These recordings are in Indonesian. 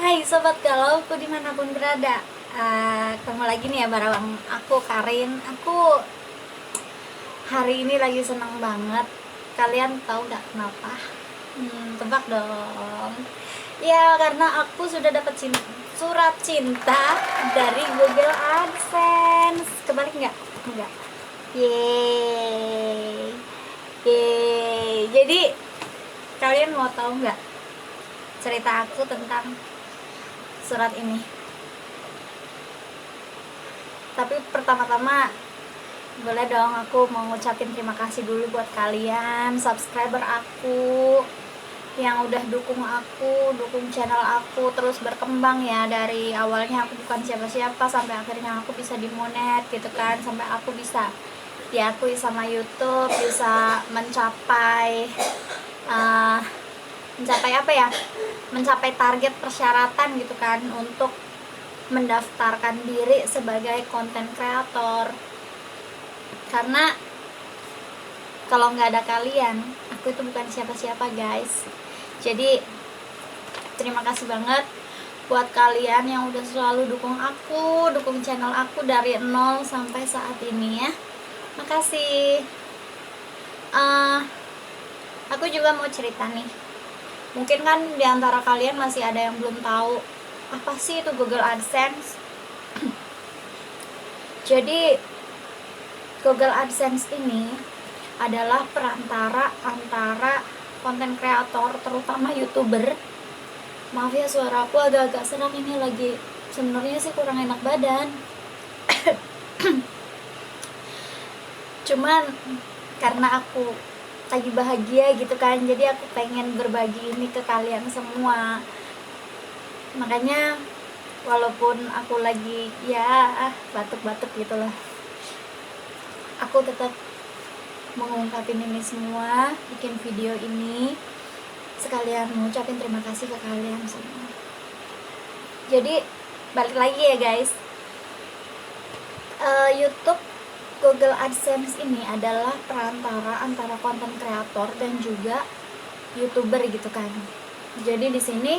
Hai sobat galauku dimanapun berada, ketemu lagi nih ya bareng aku Karin. Aku hari ini lagi senang banget. Kalian tahu gak kenapa? Tebak dong. Ya karena aku sudah dapat surat cinta dari Google AdSense. Kebalik nggak? Enggak. Yeay. Yeay. Jadi kalian mau tahu nggak cerita aku tentang surat ini? Tapi pertama-tama boleh dong aku mau ngucapin terima kasih dulu buat kalian subscriber aku yang udah dukung channel aku terus berkembang ya. Dari awalnya aku bukan siapa-siapa sampai akhirnya aku bisa dimonet gitu kan, sampai aku bisa diakui sama YouTube, bisa mencapai apa ya, mencapai target persyaratan gitu kan untuk mendaftarkan diri sebagai konten kreator. Karena kalau nggak ada kalian, aku itu bukan siapa-siapa guys. Jadi terima kasih banget buat kalian yang udah selalu dukung aku, dukung channel aku dari nol sampai saat ini ya. Makasih. Aku juga mau cerita nih. Mungkin kan diantara kalian masih ada yang belum tahu apa sih itu Google AdSense. Jadi Google AdSense ini adalah perantara antara konten kreator, terutama YouTuber. Maaf ya suara aku agak-agak serak, ini lagi sebenarnya sih kurang enak badan. Cuman karena aku lagi bahagia gitu kan, jadi aku pengen berbagi ini ke kalian semua. Makanya walaupun aku lagi ya batuk-batuk gitulah, aku tetap mengungkapin ini semua, bikin video ini sekalian mengucapin terima kasih ke kalian semua. Jadi balik lagi ya guys, YouTube Google AdSense ini adalah perantara antara konten kreator dan juga YouTuber gitu kan. Jadi di sini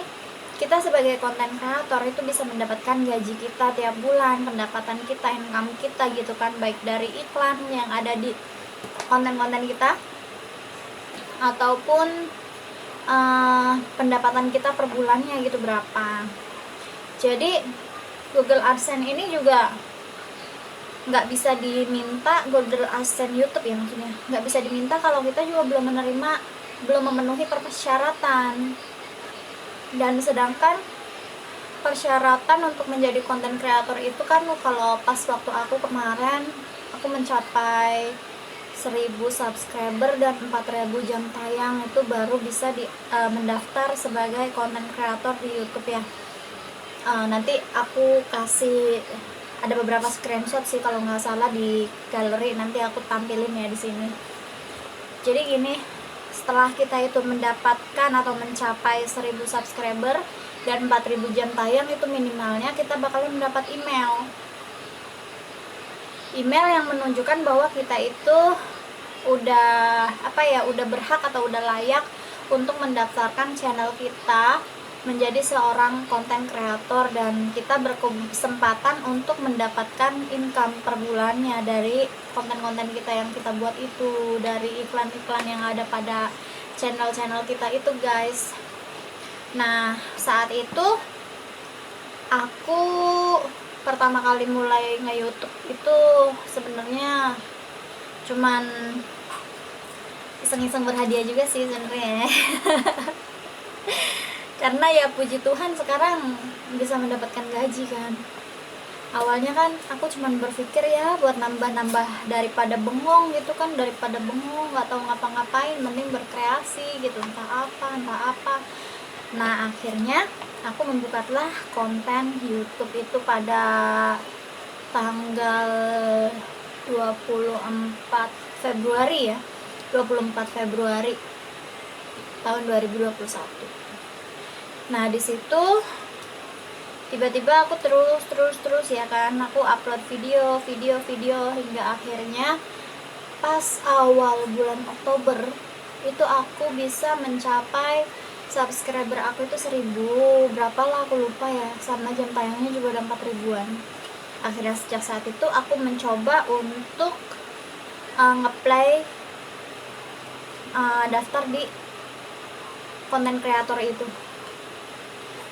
kita sebagai konten kreator itu bisa mendapatkan gaji kita tiap bulan, pendapatan kita, income kita gitu kan, baik dari iklan yang ada di konten-konten kita ataupun pendapatan kita per bulannya gitu berapa. Jadi Google AdSense ini juga nggak bisa diminta, Google AdSense YouTube ya maksudnya, nggak bisa diminta kalau kita juga belum memenuhi persyaratan. Dan sedangkan persyaratan untuk menjadi konten kreator itu kan, kalau pas waktu aku kemarin aku mencapai 1000 subscriber dan 4000 jam tayang, itu baru bisa mendaftar sebagai konten kreator di YouTube ya. Nanti aku kasih, ada beberapa screenshot sih kalau nggak salah di galeri, nanti aku tampilin ya di sini. Jadi gini, setelah kita itu mendapatkan atau mencapai 1000 subscriber dan 4000 jam tayang, itu minimalnya kita bakalan mendapat email yang menunjukkan bahwa kita itu udah udah berhak atau udah layak untuk mendaftarkan channel kita menjadi seorang konten kreator, dan kita berkesempatan untuk mendapatkan income per bulannya dari konten-konten kita yang kita buat itu, dari iklan-iklan yang ada pada channel-channel kita itu guys. Nah saat itu aku pertama kali mulai nge-YouTube itu sebenarnya cuman iseng-iseng berhadiah juga sih sebenarnya. Karena ya puji Tuhan sekarang bisa mendapatkan gaji kan. Awalnya kan aku cuman berpikir ya buat nambah-nambah, daripada bengong gitu kan, daripada bengong nggak tahu ngapa-ngapain, mending berkreasi gitu, entah apa. Nah akhirnya aku membukalah konten YouTube itu pada tanggal 24 Februari ya, 24 Februari tahun 2021. Nah di situ tiba-tiba aku terus ya kan, aku upload video hingga akhirnya pas awal bulan Oktober itu aku bisa mencapai subscriber aku itu 1000 berapa lah aku lupa ya, sama jam tayangnya juga udah 4000-an. Akhirnya sejak saat itu aku mencoba untuk ngeplay daftar di konten kreator itu.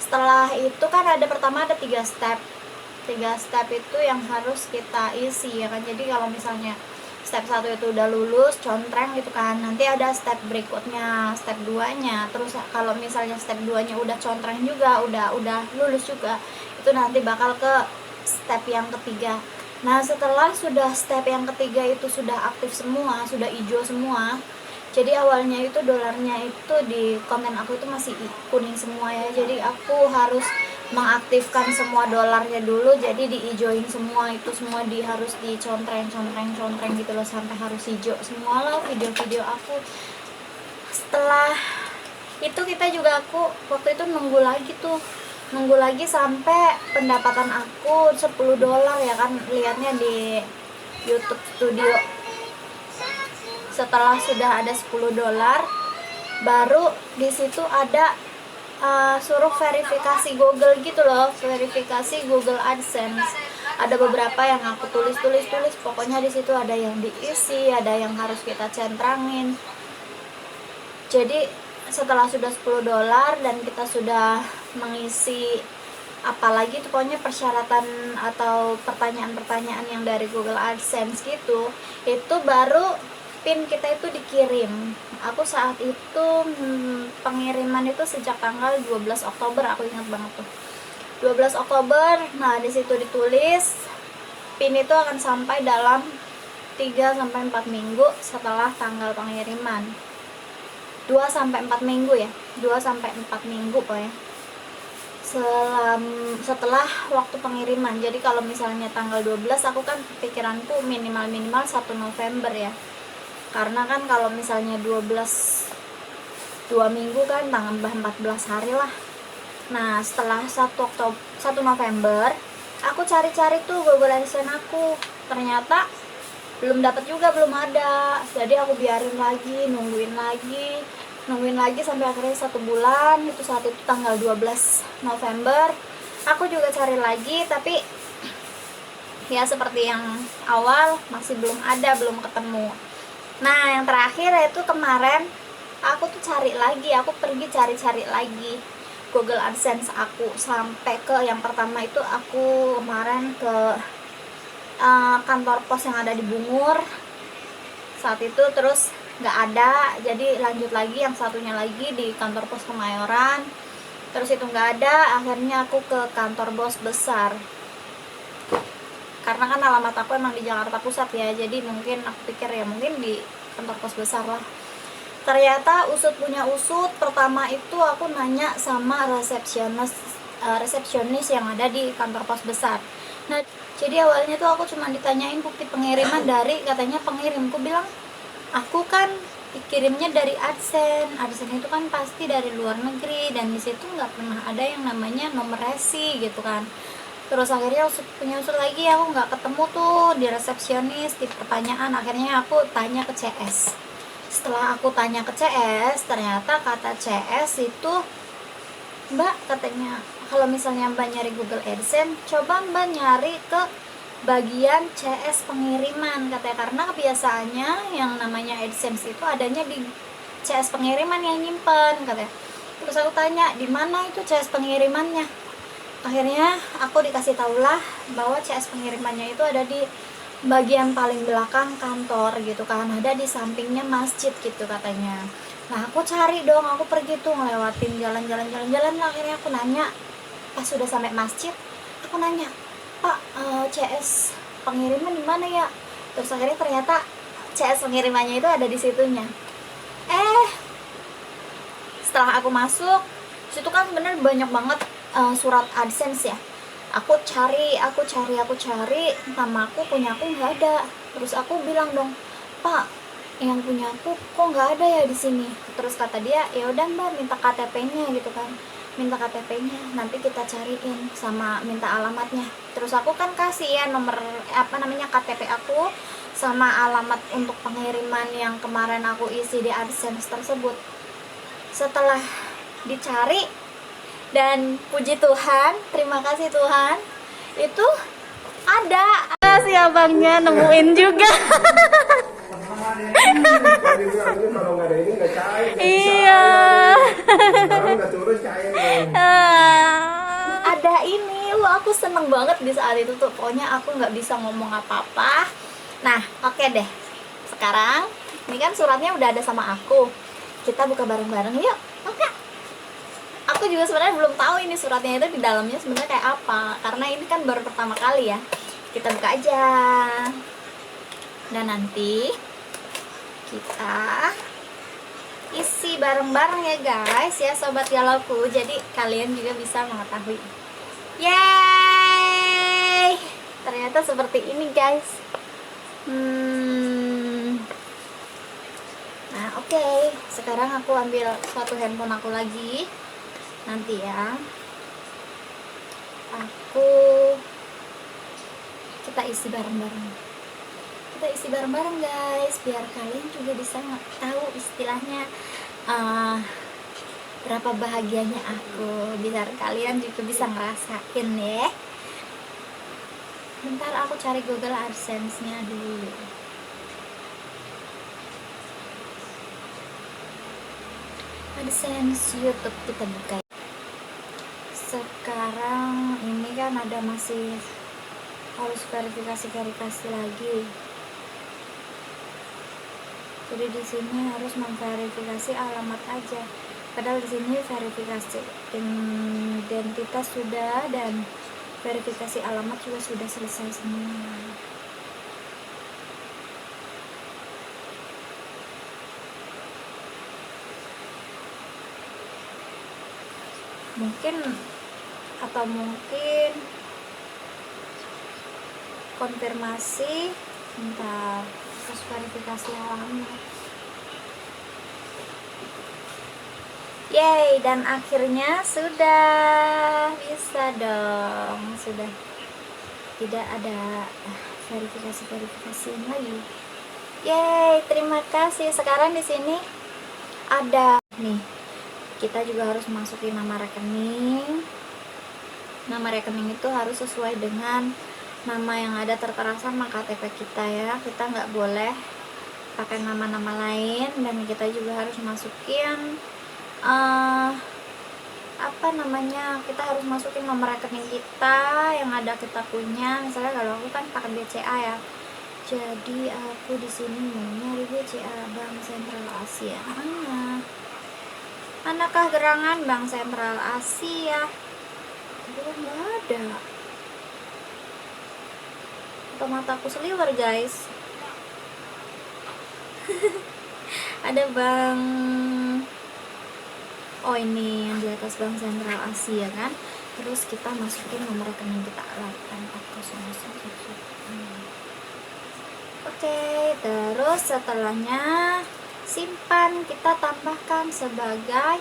Setelah itu kan pertama ada 3 step itu yang harus kita isi ya kan. Jadi kalau misalnya step 1 itu udah lulus contreng gitu kan, nanti ada step berikutnya, step 2 nya. Terus kalau misalnya step 2 nya udah contreng juga, udah lulus juga, itu nanti bakal ke step yang ketiga. Nah setelah sudah step yang ketiga itu sudah aktif semua, sudah hijau semua, jadi awalnya itu dolarnya itu di konten aku itu masih kuning semua ya, jadi aku harus mengaktifkan semua dolarnya dulu, jadi diijoin semua, itu semua harus dicontreng gitu loh, sampai harus hijau semua lah video-video aku. Setelah itu aku waktu itu nunggu lagi sampai pendapatan aku $10 ya kan, lihatnya di YouTube Studio. Setelah sudah ada $10, baru di situ ada suruh verifikasi Google gitu loh, verifikasi Google AdSense. Ada beberapa yang aku tulis, pokoknya di situ ada yang diisi, ada yang harus kita centrangin. Jadi setelah sudah $10 dan kita sudah mengisi apalagi itu, pokoknya persyaratan atau pertanyaan-pertanyaan yang dari Google AdSense gitu, itu baru pin kita itu dikirim. Aku saat itu pengiriman itu sejak tanggal 12 Oktober, aku ingat banget tuh, 12 Oktober. Nah di situ ditulis pin itu akan sampai dalam 3-4 minggu setelah tanggal pengiriman. 2-4 minggu ya, 2-4 minggu pokoknya setelah waktu pengiriman. Jadi kalau misalnya tanggal 12, aku kan pikiranku minimal 1 November ya, karena kan kalau misalnya 2 minggu kan tambah 14 hari lah. Nah setelah 1 November aku cari-cari tuh Google AdSense aku, ternyata belum dapat juga, belum ada. Jadi aku biarin lagi, nungguin lagi sampai akhirnya 1 bulan. Itu saat itu tanggal 12 November aku juga cari lagi, tapi ya seperti yang awal, masih belum ketemu. Nah yang terakhir itu kemarin aku tuh aku pergi cari lagi Google AdSense aku, sampai ke yang pertama itu aku kemarin ke kantor pos yang ada di Bungur saat itu, terus nggak ada, jadi lanjut lagi yang satunya lagi di kantor pos Kemayoran, terus itu nggak ada. Akhirnya aku ke kantor bos besar, karena kan alamat aku emang di Jakarta Pusat ya, jadi mungkin aku pikir ya mungkin di kantor pos besar lah. Ternyata usut punya usut, pertama itu aku nanya sama resepsionis yang ada di kantor pos besar. Nah jadi awalnya tuh aku cuma ditanyain bukti pengiriman dari, katanya pengirimku bilang aku kan dikirimnya dari AdSense itu kan pasti dari luar negeri, dan di situ nggak pernah ada yang namanya nomor resi gitu kan. Terus akhirnya usut lagi, aku nggak ketemu tuh di resepsionis, di pertanyaan. Akhirnya aku tanya ke CS. Setelah aku tanya ke CS, ternyata kata CS itu, Mbak, katanya kalau misalnya Mbak nyari Google AdSense, coba Mbak nyari ke bagian CS pengiriman, katanya, karena kebiasaannya yang namanya AdSense itu adanya di CS pengiriman yang nyimpen, katanya. Terus aku tanya, di mana itu CS pengirimannya? Akhirnya aku dikasih tahulah bahwa CS pengirimannya itu ada di bagian paling belakang kantor gitu kan, ada di sampingnya masjid gitu katanya. Nah aku cari dong, aku pergi tuh ngelewatin jalan. Akhirnya aku nanya, pas sudah sampai masjid aku nanya, Pak, CS pengiriman di mana ya? Terus akhirnya ternyata CS pengirimannya itu ada di situnya. Setelah aku masuk situ kan bener banyak banget surat AdSense ya. Aku cari, nama aku, punya aku nggak ada. Terus aku bilang dong, Pak, yang punya aku kok nggak ada ya di sini. Terus kata dia, ya udah Mbak, minta KTP-nya gitu kan, minta KTP-nya, nanti kita cariin sama minta alamatnya. Terus aku kan kasih ya nomor KTP aku sama alamat untuk pengiriman yang kemarin aku isi di AdSense tersebut. Setelah dicari, dan puji Tuhan, terima kasih Tuhan, itu ada si abangnya nemuin juga. Iya. Ada ini, aku seneng banget di saat itu tuh. Pokoknya aku nggak bisa ngomong apa-apa. Nah, oke deh. Sekarang ini kan suratnya udah ada sama aku. Kita buka bareng-bareng yuk. Oke. Aku juga sebenarnya belum tahu ini suratnya itu di dalamnya sebenarnya kayak apa, karena ini kan baru pertama kali ya. Kita buka aja. Dan nanti kita isi bareng-bareng ya guys ya sobat galauku. Jadi kalian juga bisa mengetahui. Yeay! Ternyata seperti ini guys. Nah oke. Sekarang aku ambil suatu handphone aku lagi. Nanti ya kita isi bareng-bareng. Kita isi bareng-bareng guys, biar kalian juga bisa tahu istilahnya berapa bahagianya aku, biar kalian juga bisa ngerasain ya. Bentar aku cari Google AdSense-nya dulu. AdSense YouTube kita buka. Sekarang ini kan ada masih harus verifikasi lagi. Jadi di sini harus memverifikasi alamat aja. Padahal di sini verifikasi identitas sudah dan verifikasi alamat juga sudah selesai semua. Mungkin konfirmasi, bentar, terus verifikasi alamat. Yeay, dan akhirnya sudah bisa dong, sudah tidak ada verifikasi lagi. Yeay, terima kasih. Sekarang di sini ada nih, kita juga harus masukin nama rekening. Nama rekening itu harus sesuai dengan nama yang ada tertera sama KTP kita ya. Kita nggak boleh pakai nama-nama lain, dan kita juga harus masukin kita harus masukin nomor rekening kita yang ada kita punya. Misalnya kalau aku kan pakai BCA ya, jadi aku di sini mau nyari BCA, Bank Sentral Asia. Manakah gerangan Bank Sentral Asia? Belum ada. Atau mataku seliwer guys. Ada bank, oh ini yang di atas Bank Sentral Asia kan. Terus kita masukin nomor rekening kita 8401. Oke, terus setelahnya simpan, kita tambahkan sebagai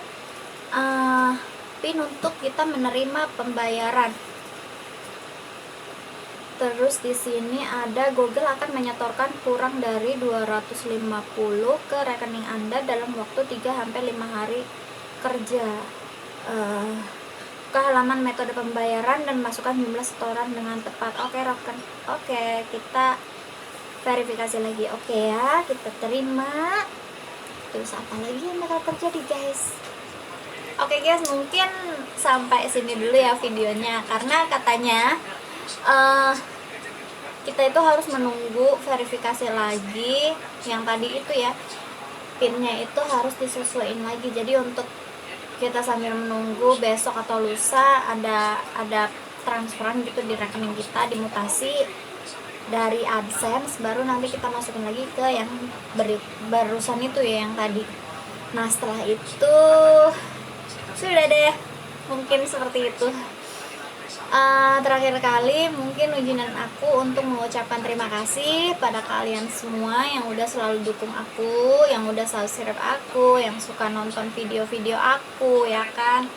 PIN untuk kita menerima pembayaran. Terus di sini ada Google akan menyetorkan kurang dari 250 ke rekening Anda dalam waktu 3-5 hari kerja. Ke halaman metode pembayaran dan masukkan jumlah setoran dengan tepat. Oke, kita verifikasi lagi. Oke ya, kita terima. Terus apa lagi yang bakal terjadi guys? Oke guys, mungkin sampai sini dulu ya videonya, karena katanya kita itu harus menunggu verifikasi lagi. Yang tadi itu ya, pinnya itu harus disesuaikan lagi. Jadi untuk kita sambil menunggu besok atau lusa ada transferan gitu di rekening kita, dimutasi dari AdSense, baru nanti kita masukin lagi ke yang barusan itu ya, yang tadi. Nah setelah itu sudah deh, mungkin seperti itu. Terakhir kali mungkin ujian aku untuk mengucapkan terima kasih pada kalian semua yang udah selalu dukung aku, yang udah subscribe aku, yang suka nonton video-video aku ya kan.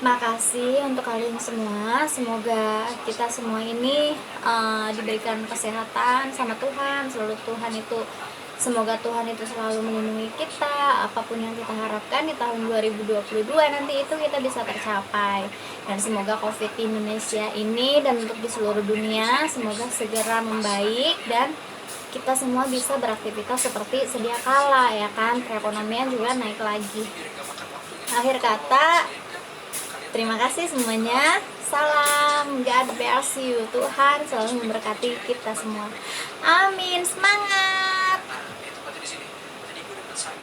Makasih untuk kalian semua. Semoga kita semua ini diberikan kesehatan sama Tuhan. Selalu Tuhan itu Semoga Tuhan itu selalu melindungi kita, apapun yang kita harapkan di tahun 2022 nanti itu kita bisa tercapai. Dan semoga COVID di Indonesia ini dan untuk di seluruh dunia semoga segera membaik dan kita semua bisa beraktivitas seperti sedia kala, ya kan, perekonomian juga naik lagi. Akhir kata, terima kasih semuanya. Salam, God bless you. Tuhan selalu memberkati kita semua. Amin. Semangat.